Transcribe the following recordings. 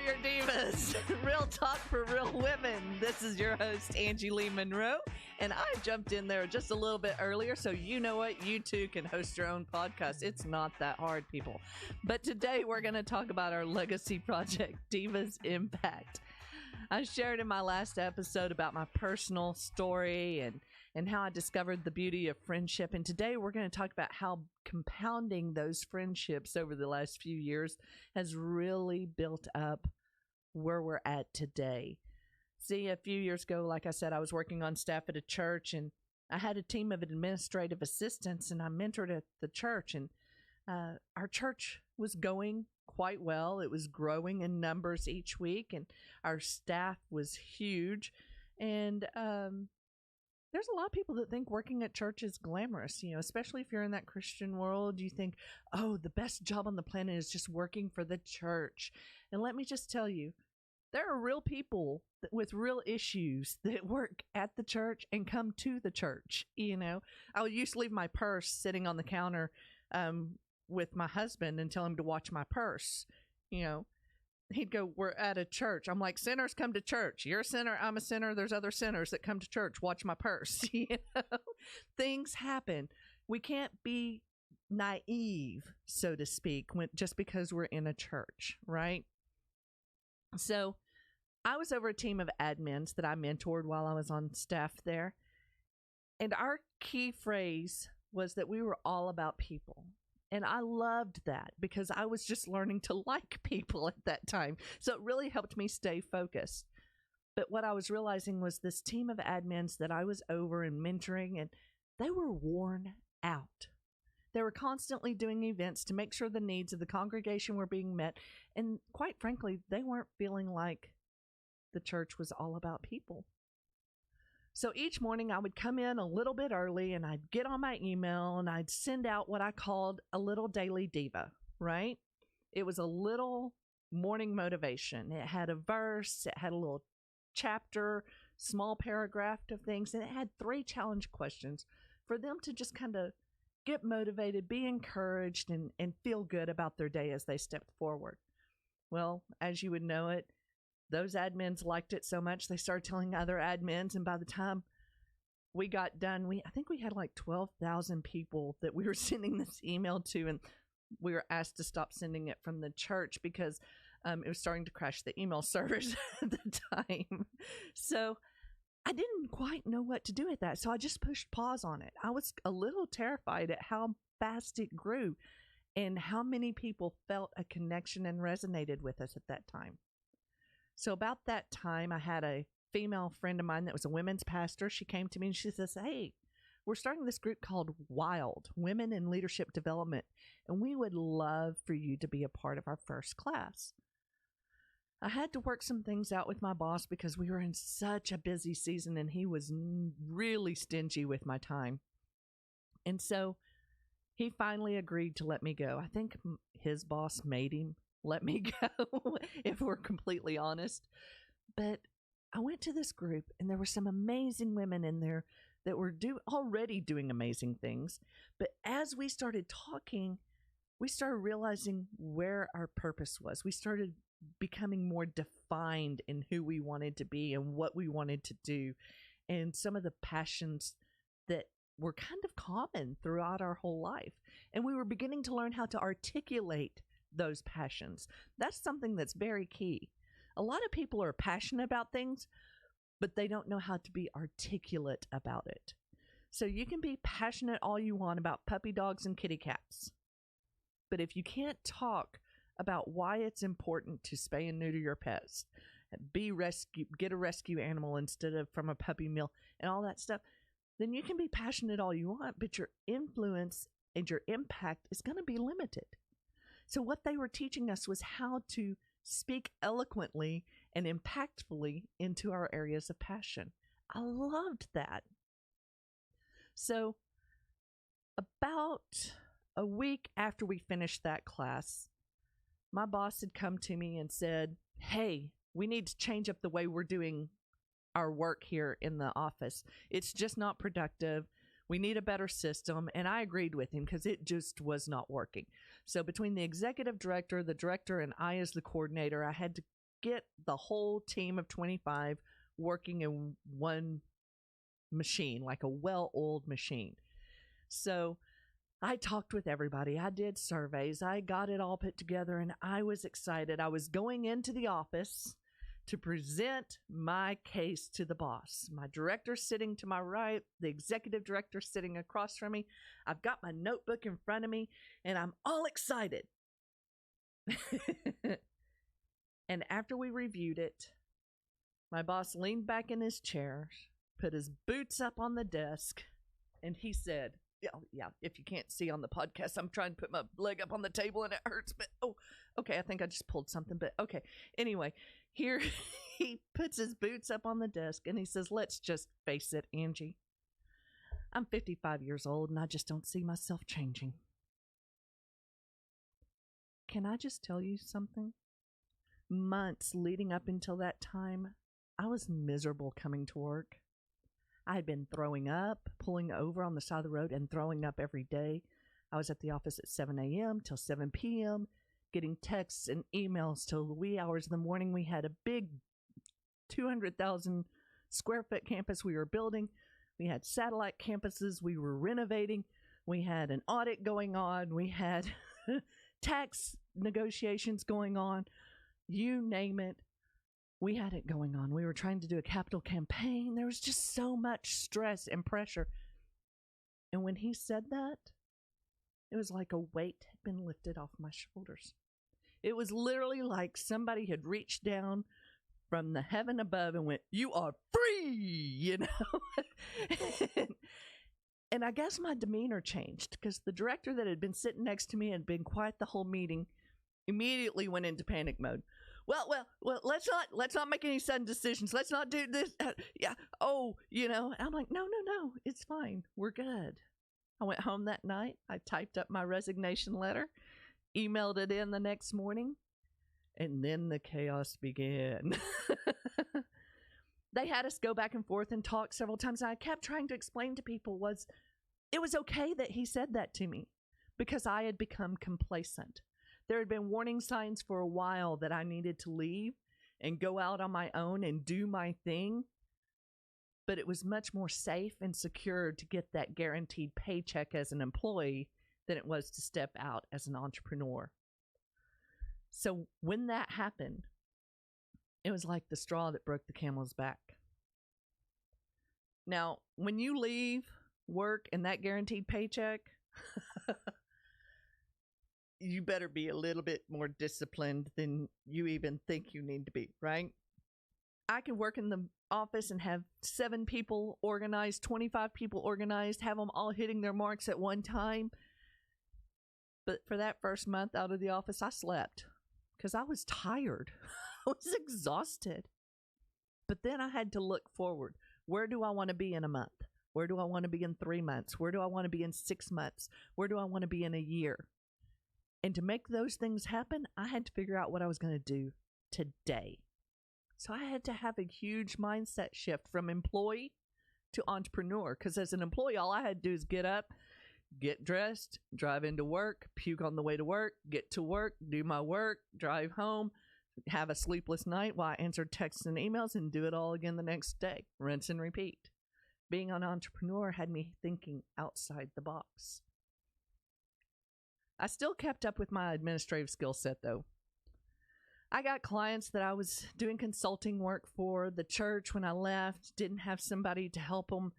your divas. Real talk for real women. This is your host, Angie Lee Monroe, and I jumped in there just a little bit earlier, so you know what? You too can host your own podcast. It's not that hard, people. But today we're going to talk about our legacy project, Diva's Impact. I shared in my last episode about my personal story and how I discovered the beauty of friendship. And today we're going to talk about how compounding those friendships over the last few years has really built up where we're at today. See, a few years ago, like I said, I was working on staff at a church, and I had a team of administrative assistants, and I mentored at the church. And our church was going quite well. It was growing in numbers each week, and our staff was huge. And there's a lot of people that think working at church is glamorous, you know, especially if you're in that Christian world. You think, oh, the best job on the planet is just working for the church. And let me just tell you, there are real people with real issues that work at the church and come to the church. You know, I used to leave my purse sitting on the counter with my husband and tell him to watch my purse. You know, he'd go, we're at a church. I'm like, sinners come to church. You're a sinner. I'm a sinner. There's other sinners that come to church. Watch my purse. You know, things happen. We can't be naive, so to speak, just because we're in a church, right? So I was over a team of admins that I mentored while I was on staff there. And our key phrase was that we were all about people. And I loved that because I was just learning to like people at that time. So it really helped me stay focused. But what I was realizing was this team of admins that I was over and mentoring, and they were worn out. They were constantly doing events to make sure the needs of the congregation were being met. And quite frankly, they weren't feeling like the church was all about people. So each morning I would come in a little bit early and I'd get on my email and I'd send out what I called a little daily diva, right? It was a little morning motivation. It had a verse, it had a little chapter, small paragraph of things, and it had 3 challenge questions for them to just kind of get motivated, be encouraged, and feel good about their day as they stepped forward. Well, as you would know it, those admins liked it so much, they started telling other admins, and by the time we got done, I think we had like 12,000 people that we were sending this email to, and we were asked to stop sending it from the church because it was starting to crash the email servers at the time. So I didn't quite know what to do with that, so I just pushed pause on it. I was a little terrified at how fast it grew and how many people felt a connection and resonated with us at that time. So about that time, I had a female friend of mine that was a women's pastor. She came to me and she says, hey, we're starting this group called WILD, Women in Leadership Development, and we would love for you to be a part of our first class. I had to work some things out with my boss because we were in such a busy season and he was really stingy with my time. And so he finally agreed to let me go. I think his boss made him let me go, if we're completely honest. But I went to this group and there were some amazing women in there that were already doing amazing things. But as we started talking, we started realizing where our purpose was. We started becoming more defined in who we wanted to be and what we wanted to do, and some of the passions that were kind of common throughout our whole life. And we were beginning to learn how to articulate those passions. That's something that's very key. A lot of people are passionate about things, but they don't know how to be articulate about it. So you can be passionate all you want about puppy dogs and kitty cats, but if you can't talk about why it's important to spay and neuter your pets, get a rescue animal instead of from a puppy mill and all that stuff, then you can be passionate all you want, but your influence and your impact is going to be limited. So what they were teaching us was how to speak eloquently and impactfully into our areas of passion. I loved that. So about a week after we finished that class, my boss had come to me and said, hey, we need to change up the way we're doing our work here in the office. It's just not productive. We need a better system. And I agreed with him because it just was not working. So between the executive director, the director, and I as the coordinator, I had to get the whole team of 25 working in one machine, like a well-oiled machine. So I talked with everybody. I did surveys. I got it all put together, and I was excited. I was going into the office to present my case to the boss. My director sitting to my right, the executive director sitting across from me. I've got my notebook in front of me, and I'm all excited. And after we reviewed it, my boss leaned back in his chair, put his boots up on the desk, and he said, yeah, if you can't see on the podcast, I'm trying to put my leg up on the table and it hurts, but okay, I think I just pulled something, but okay. Anyway, here he puts his boots up on the desk and he says, let's just face it, Angie. I'm 55 years old and I just don't see myself changing. Can I just tell you something? Months leading up until that time, I was miserable coming to work. I had been throwing up, pulling over on the side of the road, and throwing up every day. I was at the office at 7 a.m. till 7 p.m., getting texts and emails till the wee hours of the morning. We had a big 200,000 square foot campus we were building. We had satellite campuses we were renovating. We had an audit going on. We had tax negotiations going on. You name it. We had it going on. We were trying to do a capital campaign. There was just so much stress and pressure. And when he said that, it was like a weight had been lifted off my shoulders. It was literally like somebody had reached down from the heaven above and went, you are free, you know? And I guess my demeanor changed because the director that had been sitting next to me had been quiet the whole meeting, immediately went into panic mode. Well, let's not make any sudden decisions. Let's not do this. You know, I'm like, no, it's fine. We're good. I went home that night. I typed up my resignation letter, emailed it in the next morning, and then the chaos began. They had us go back and forth and talk several times. And I kept trying to explain to people it was okay that he said that to me because I had become complacent. There had been warning signs for a while that I needed to leave and go out on my own and do my thing. But it was much more safe and secure to get that guaranteed paycheck as an employee than it was to step out as an entrepreneur. So when that happened, it was like the straw that broke the camel's back. Now, when you leave work and that guaranteed paycheck, you better be a little bit more disciplined than you even think you need to be, right? I could work in the office and have 7 people organized, 25 people organized, have them all hitting their marks at one time. But for that first month out of the office, I slept because I was tired. I was exhausted. But then I had to look forward. Where do I want to be in a month? Where do I want to be in 3 months? Where do I want to be in 6 months? Where do I want to be in a year? And to make those things happen, I had to figure out what I was going to do today. So I had to have a huge mindset shift from employee to entrepreneur. Because as an employee, all I had to do is get up, get dressed, drive into work, puke on the way to work, get to work, do my work, drive home, have a sleepless night while I answered texts and emails, and do it all again the next day. Rinse and repeat. Being an entrepreneur had me thinking outside the box. I still kept up with my administrative skill set, though. I got clients that I was doing consulting work for. The church, when I left, didn't have somebody to help them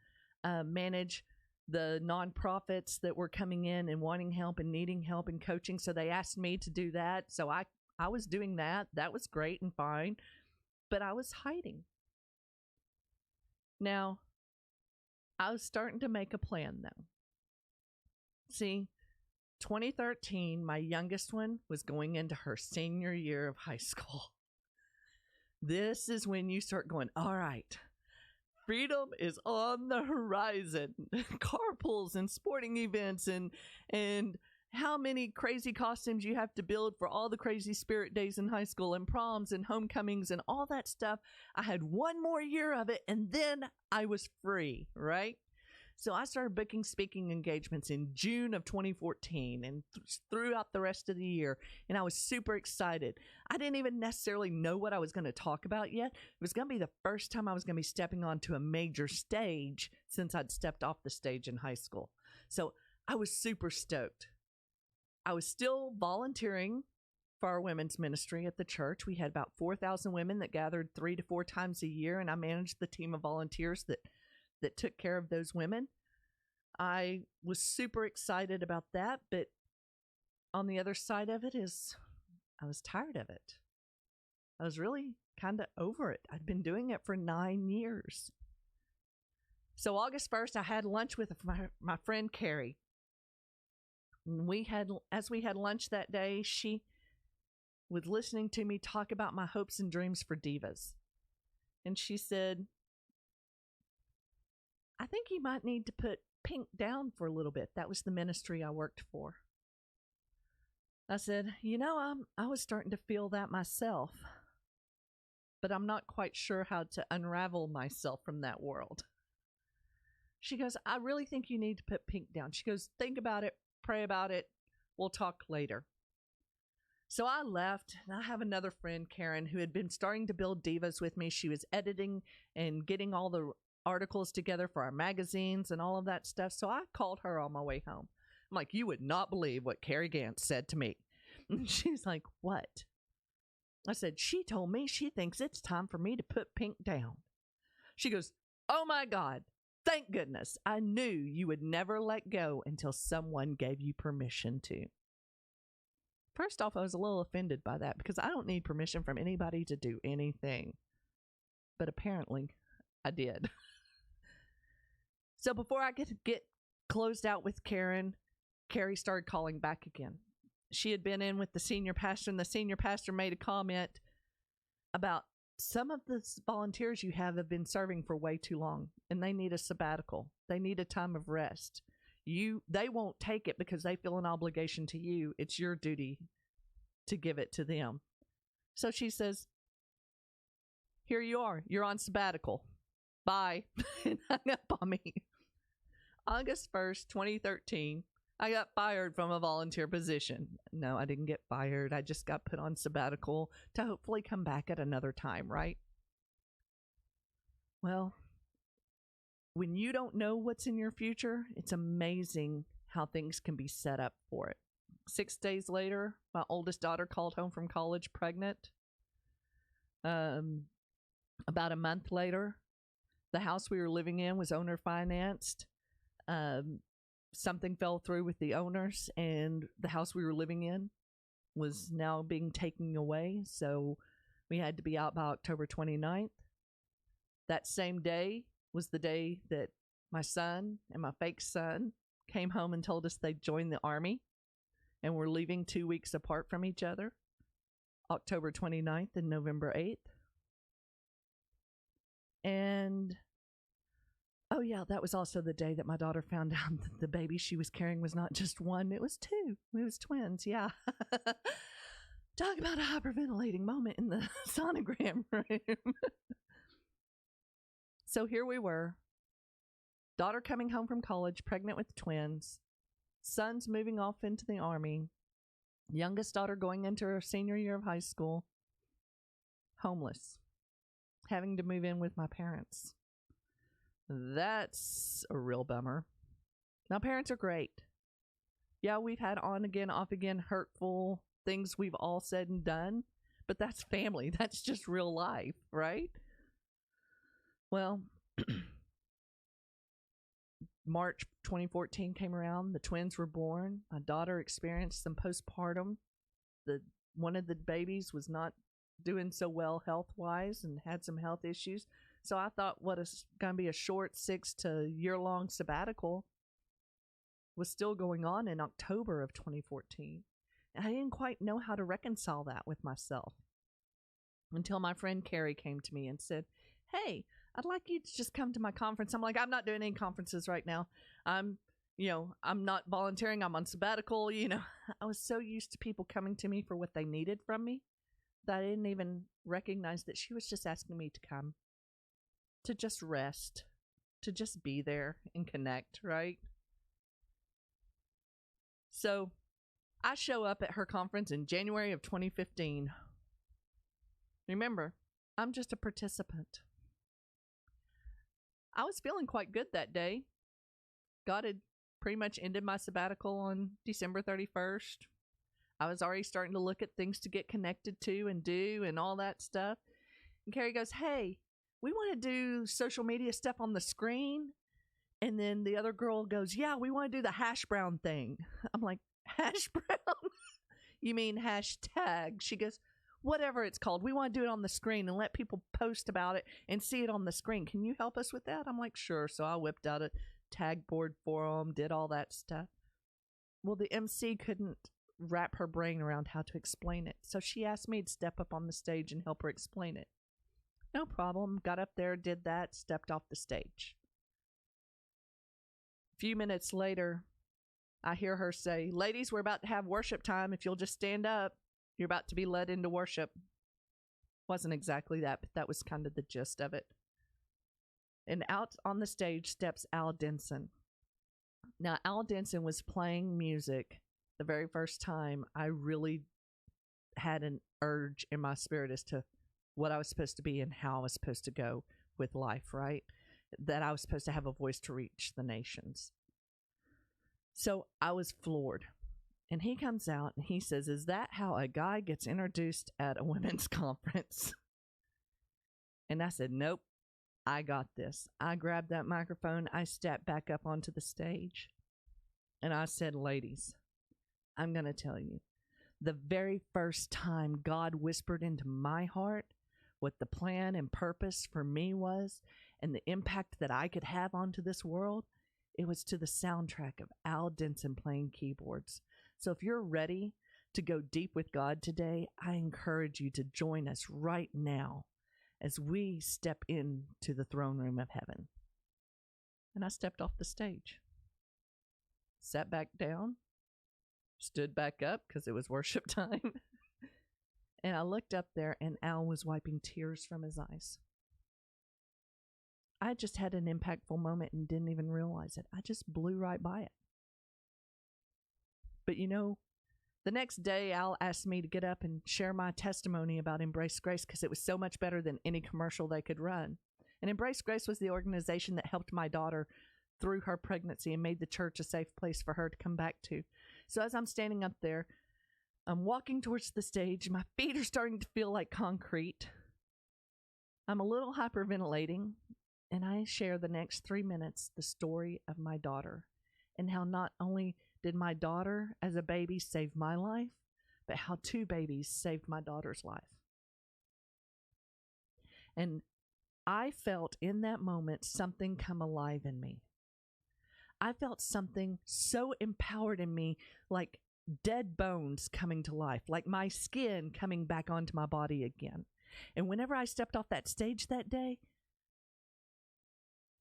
manage the nonprofits that were coming in and wanting help and needing help and coaching. So they asked me to do that. So I was doing that. That was great and fine. But I was hiding. Now, I was starting to make a plan, though. See, 2013, my youngest one was going into her senior year of high school. This is when you start going, all right, freedom is on the horizon. Carpools and sporting events and how many crazy costumes you have to build for all the crazy spirit days in high school and proms and homecomings and all that stuff. I had one more year of it and then I was free, right? So I started booking speaking engagements in June of 2014 and throughout the rest of the year. And I was super excited. I didn't even necessarily know what I was going to talk about yet. It was going to be the first time I was going to be stepping onto a major stage since I'd stepped off the stage in high school. So I was super stoked. I was still volunteering for our women's ministry at the church. We had about 4,000 women that gathered 3 to 4 times a year, and I managed the team of volunteers that took care of those women. I was super excited about that, but on the other side of it is I was tired of it. I was really kind of over it. I'd been doing it for 9 years. So August 1st, I had lunch with my friend Carrie. As we had lunch that day, she was listening to me talk about my hopes and dreams for divas. And she said, I think you might need to put Pink down for a little bit. That was the ministry I worked for. I said, I was starting to feel that myself, but I'm not quite sure how to unravel myself from that world. She goes, I really think you need to put Pink down. She goes, think about it, pray about it. We'll talk later. So I left, and I have another friend, Karen, who had been starting to build divas with me. She was editing and getting all the articles together for our magazines and all of that stuff. So I called her on my way home. I'm like, you would not believe what Carrie Gantz said to me. And she's like, what? I said, she told me she thinks it's time for me to put Pink down. She goes, oh my God, thank goodness. I knew you would never let go until someone gave you permission to. First off, I was a little offended by that because I don't need permission from anybody to do anything. But apparently I did. So before I could get closed out with Karen, Carrie started calling back again. She had been in with the senior pastor, and the senior pastor made a comment about some of the volunteers you have been serving for way too long, and they need a sabbatical. They need a time of rest. They won't take it because they feel an obligation to you. It's your duty to give it to them. So she says, here you are. You're on sabbatical. Bye. And hung up on me. August 1st, 2013, I got fired from a volunteer position. No, I didn't get fired. I just got put on sabbatical to hopefully come back at another time, right? Well, when you don't know what's in your future, it's amazing how things can be set up for it. 6 days later, my oldest daughter called home from college pregnant. About a month later, the house we were living in was owner financed. Something fell through with the owners, and the house we were living in was now being taken away. So we had to be out by October 29th. That same day was the day that my son and my fake son came home and told us they'd joined the Army and were leaving 2 weeks apart from each other, October 29th and November 8th. And oh yeah, that was also the day that my daughter found out that the baby she was carrying was not just one, it was 2. It was twins, yeah. Talk about a hyperventilating moment in the sonogram room. So here we were, daughter coming home from college, pregnant with twins, son's moving off into the Army, youngest daughter going into her senior year of high school, homeless, having to move in with my parents. That's a real bummer. My parents are great. Yeah, we've had on again, off again, hurtful things we've all said and done, but that's family. That's just real life, right? Well, March 2014 came around. The twins were born. My daughter experienced some postpartum. One of the babies was not doing so well health-wise and had some health issues. So I thought what is going to be a short 6 to year-long sabbatical was still going on in October of 2014. And I didn't quite know how to reconcile that with myself until my friend Carrie came to me and said, hey, I'd like you to just come to my conference. I'm like, I'm not doing any conferences right now. I'm not volunteering. I'm on sabbatical. I was so used to people coming to me for what they needed from me that I didn't even recognize that she was just asking me to come, to just rest, to just be there and connect, right? So I show up at her conference in January of 2015. Remember, I'm just a participant. I was feeling quite good that day. God had pretty much ended my sabbatical on December 31st. I was already starting to look at things to get connected to and do and all that stuff. And Carrie goes, hey, we want to do social media stuff on the screen. And then the other girl goes, yeah, we want to do the hash brown thing. I'm like, hash brown? You mean hashtag? She goes, whatever it's called. We want to do it on the screen and let people post about it and see it on the screen. Can you help us with that? I'm like, sure. So I whipped out a tag board for them, did all that stuff. Well, the MC couldn't wrap her brain around how to explain it. So she asked me to step up on the stage and help her explain it. No problem. Got up there, did that, stepped off the stage. A few minutes later, I hear her say, ladies, we're about to have worship time. If you'll just stand up, you're about to be led into worship. Wasn't exactly that, but that was kind of the gist of it. And out on the stage steps Al Denson. Now, Al Denson was playing music the very first time I really had an urge in my spirit as to what I was supposed to be and how I was supposed to go with life, right? That I was supposed to have a voice to reach the nations. So I was floored. And he comes out and he says, is that how a guy gets introduced at a women's conference? And I said, nope, I got this. I grabbed that microphone. I stepped back up onto the stage. And I said, ladies, I'm going to tell you, the very first time God whispered into my heart what the plan and purpose for me was and the impact that I could have onto this world, it was to the soundtrack of Al Denson playing keyboards. So if you're ready to go deep with God today, I encourage you to join us right now as we step into the throne room of heaven. And I stepped off the stage, sat back down, stood back up because it was worship time. And I looked up there and Al was wiping tears from his eyes. I just had an impactful moment and didn't even realize it. I just blew right by it. But you know, the next day, Al asked me to get up and share my testimony about Embrace Grace because it was so much better than any commercial they could run. And Embrace Grace was the organization that helped my daughter through her pregnancy and made the church a safe place for her to come back to. So as I'm standing up there, I'm walking towards the stage. My feet are starting to feel like concrete. I'm a little hyperventilating, and I share the next 3 minutes the story of my daughter and how not only did my daughter as a baby save my life, but how 2 babies saved my daughter's life. And I felt in that moment something come alive in me. I felt something so empowered in me, like dead bones coming to life, like my skin coming back onto my body again. And whenever I stepped off that stage that day,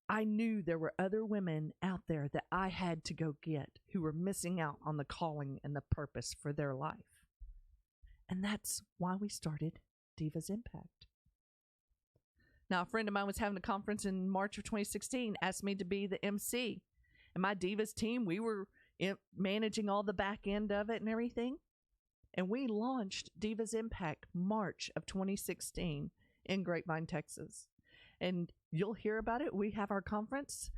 I knew there were other women out there that I had to go get who were missing out on the calling and the purpose for their life. And that's why we started Diva's Impact. Now, a friend of mine was having a conference in March of 2016, asked me to be the MC. And my Divas team, we were managing all the back end of it and everything. And we launched Diva's Impact March of 2016 in Grapevine, Texas. And you'll hear about it. We have our conference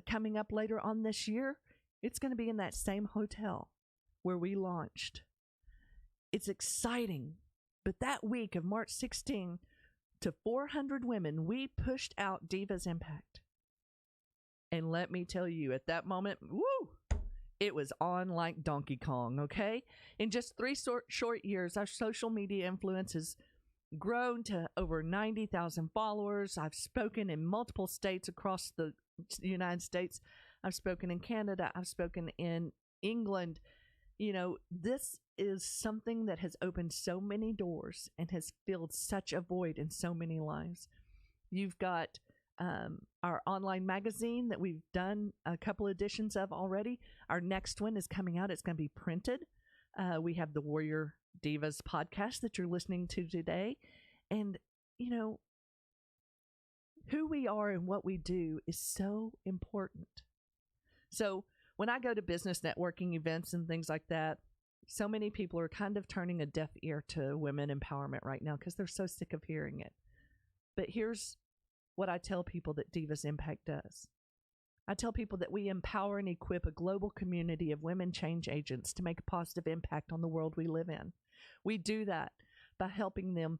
coming up later on this year. It's going to be in that same hotel where we launched. It's exciting. But that week of March 16 to 400 women, we pushed out Diva's Impact. And let me tell you, at that moment, woo, it was on like Donkey Kong, okay? In just 3 short years, our social media influence has grown to over 90,000 followers. I've spoken in multiple states across the United States. I've spoken in Canada. I've spoken in England. You know, this is something that has opened so many doors and has filled such a void in so many lives. You've got our online magazine that we've done a couple editions of already. Our next one is coming out. It's going to be printed. We have the Warrior Divas podcast that you're listening to today. And, you know, who we are and what we do is so important. So when I go to business networking events and things like that, so many people are kind of turning a deaf ear to women empowerment right now because they're so sick of hearing it. But here's what I tell people that Divas Impact does. I tell people that we empower and equip a global community of women change agents to make a positive impact on the world we live in. We do that by helping them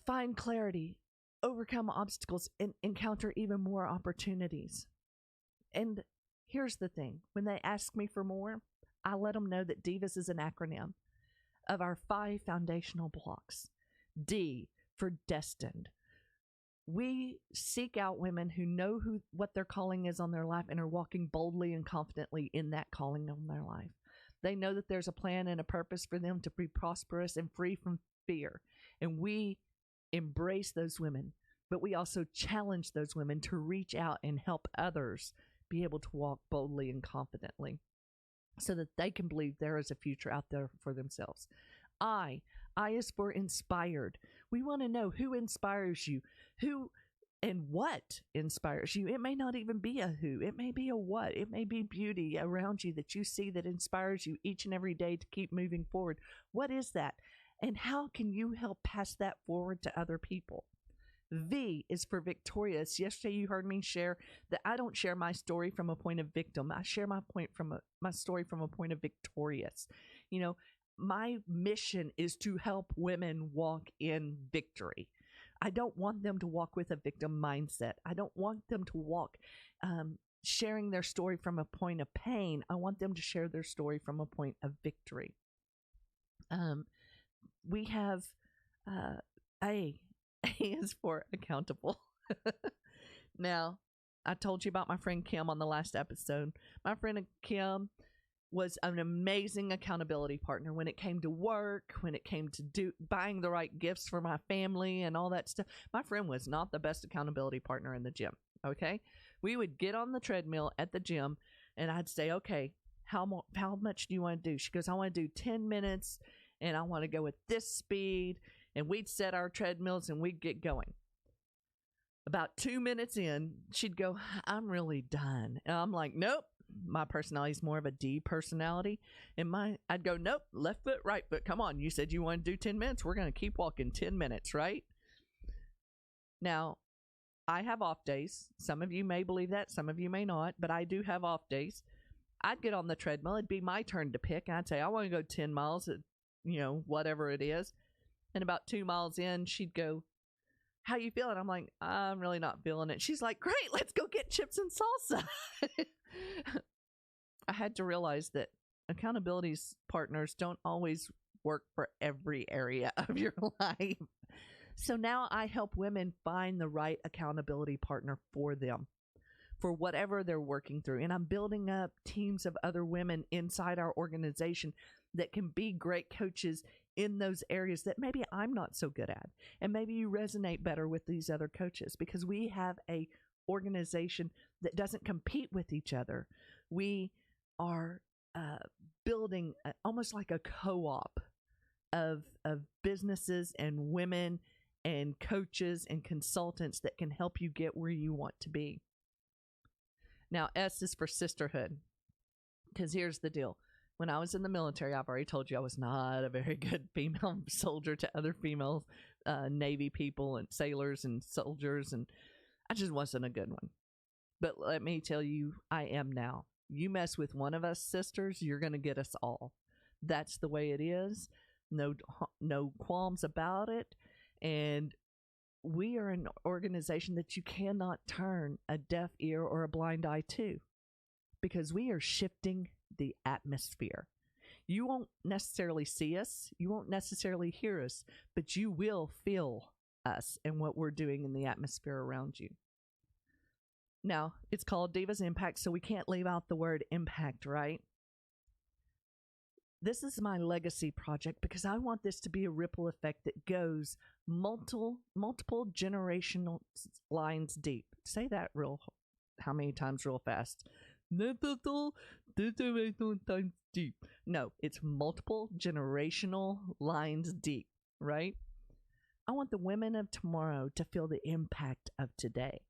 find clarity, overcome obstacles, and encounter even more opportunities. And here's the thing. When they ask me for more, I let them know that DIVAS is an acronym of our 5 foundational blocks. D for Destined. We seek out women who know what their calling is on their life and are walking boldly and confidently in that calling on their life. They know that there's a plan and a purpose for them to be prosperous and free from fear. And we embrace those women, but we also challenge those women to reach out and help others be able to walk boldly and confidently so that they can believe there is a future out there for themselves. I is for inspired. We want to know who inspires you, who and what inspires you. It may not even be a who, it may be a what. It may be beauty around you that you see that inspires you each and every day to keep moving forward. What is that? And how can you help pass that forward to other people? V is for victorious. Yesterday you heard me share that I don't share my story from a point of victim. I share my story from a point of victorious. You know, my mission is to help women walk in victory. I don't want them to walk with a victim mindset. I don't want them to walk sharing their story from a point of pain. I want them to share their story from a point of victory. We have A is for accountable. Now, I told you about my friend Kim on the last episode. My friend Kim was an amazing accountability partner when it came to work, when it came to buying the right gifts for my family and all that stuff. My friend was not the best accountability partner in the gym, okay? We would get on the treadmill at the gym, and I'd say, okay, how much do you want to do? She goes, I want to do 10 minutes, and I want to go at this speed. And we'd set our treadmills, and we'd get going. About 2 minutes in, she'd go, I'm really done. And I'm like, nope. My personality is more of a D personality. And I'd go, nope, left foot, right foot. Come on, you said you want to do 10 minutes. We're going to keep walking 10 minutes, right? Now, I have off days. Some of you may believe that. Some of you may not. But I do have off days. I'd get on the treadmill. It'd be my turn to pick. I'd say, I want to go 10 miles, whatever it is. And about 2 miles in, she'd go, how you feeling? I'm like, I'm really not feeling it. She's like, great, let's go get chips and salsa. I had to realize that accountability partners don't always work for every area of your life. So now I help women find the right accountability partner for them, for whatever they're working through. And I'm building up teams of other women inside our organization that can be great coaches in those areas that maybe I'm not so good at. And maybe you resonate better with these other coaches because we have a organization that doesn't compete with each other. We are building almost like a co-op of businesses and women and coaches and consultants that can help you get where you want to be. Now, S is for sisterhood, because here's the deal. When I was in the military, I've already told you I was not a very good female soldier to other female Navy people and sailors and soldiers, and I just wasn't a good one. But let me tell you, I am now. You mess with one of us sisters, you're going to get us all. That's the way it is. No qualms about it. And we are an organization that you cannot turn a deaf ear or a blind eye to, because we are shifting the atmosphere. You won't necessarily see us, you won't necessarily hear us, but you will feel us and what we're doing in the atmosphere around you. Now, it's called Divas Impact, so we can't leave out the word impact, right? This is my legacy project because I want this to be a ripple effect that goes multiple generational lines deep. Say that how many times real fast? Multiple times deep. No, it's multiple generational lines deep, right? I want the women of tomorrow to feel the impact of today.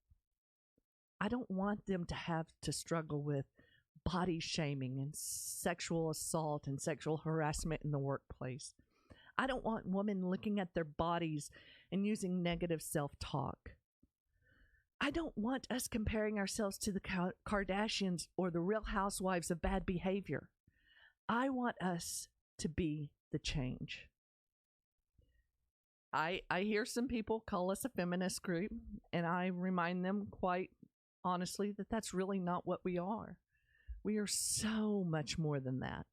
I don't want them to have to struggle with body shaming and sexual assault and sexual harassment in the workplace. I don't want women looking at their bodies and using negative self-talk. I don't want us comparing ourselves to the Kardashians or the Real Housewives of bad behavior. I want us to be the change. I hear some people call us a feminist group, and I remind them quite honestly that that's really not what we are. We are so much more than that.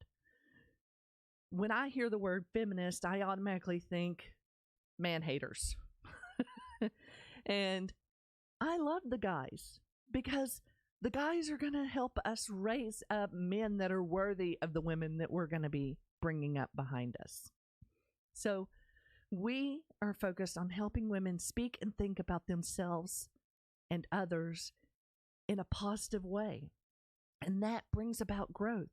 When I hear the word feminist, I automatically think man haters. And I love the guys because the guys are going to help us raise up men that are worthy of the women that we're going to be bringing up behind us. So we are focused on helping women speak and think about themselves and others in a positive way. And that brings about growth.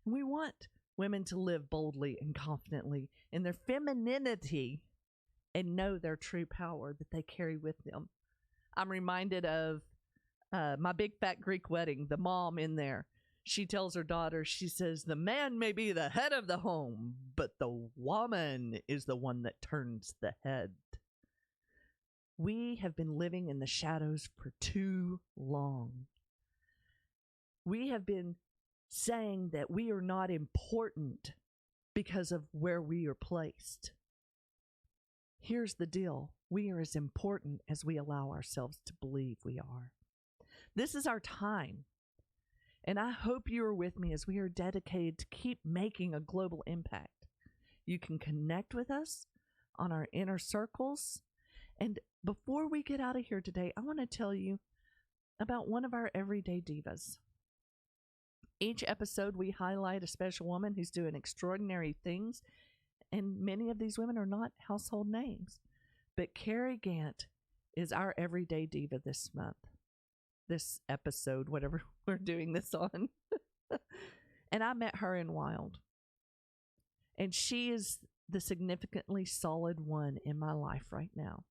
And we want women to live boldly and confidently in their femininity and know their true power that they carry with them. I'm reminded of My Big Fat Greek Wedding, the mom in there. She tells her daughter, she says, the man may be the head of the home, but the woman is the one that turns the head. We have been living in the shadows for too long. We have been saying that we are not important because of where we are placed. Here's the deal. We are as important as we allow ourselves to believe we are. This is our time. And I hope you are with me as we are dedicated to keep making a global impact. You can connect with us on our inner circles. And before we get out of here today, I want to tell you about one of our everyday divas. Each episode, we highlight a special woman who's doing extraordinary things, and many of these women are not household names. But Carrie Gant is our everyday diva this month, this episode, whatever we're doing this on. And I met her in Wild. And she is the significantly solid one in my life right now.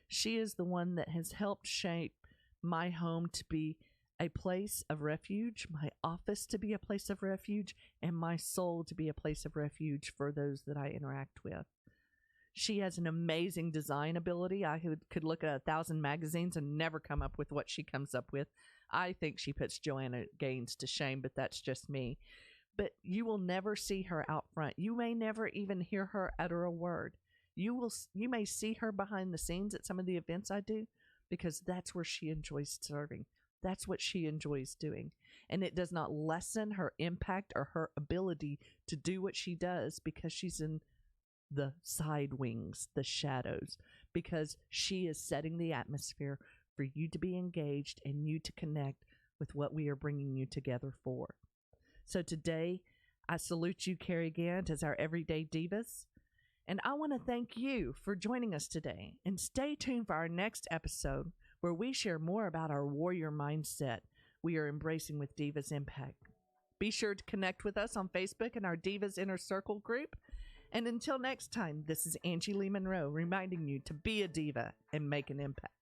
She is the one that has helped shape my home to be a place of refuge, my office to be a place of refuge, and my soul to be a place of refuge for those that I interact with. She has an amazing design ability. I could look at 1,000 magazines and never come up with what she comes up with. I think she puts Joanna Gaines to shame, but that's just me. But you will never see her out front. You may never even hear her utter a word. You may see her behind the scenes at some of the events I do, because that's where she enjoys serving. That's what she enjoys doing. And it does not lessen her impact or her ability to do what she does because she's in the side wings, the shadows, because she is setting the atmosphere for you to be engaged and you to connect with what we are bringing you together for. So today, I salute you, Carrie Gant, as our everyday divas. And I want to thank you for joining us today. And stay tuned for our next episode, where we share more about our warrior mindset we are embracing with Divas Impact. Be sure to connect with us on Facebook and our Divas Inner Circle group. And until next time, this is Angie Lee Monroe reminding you to be a diva and make an impact.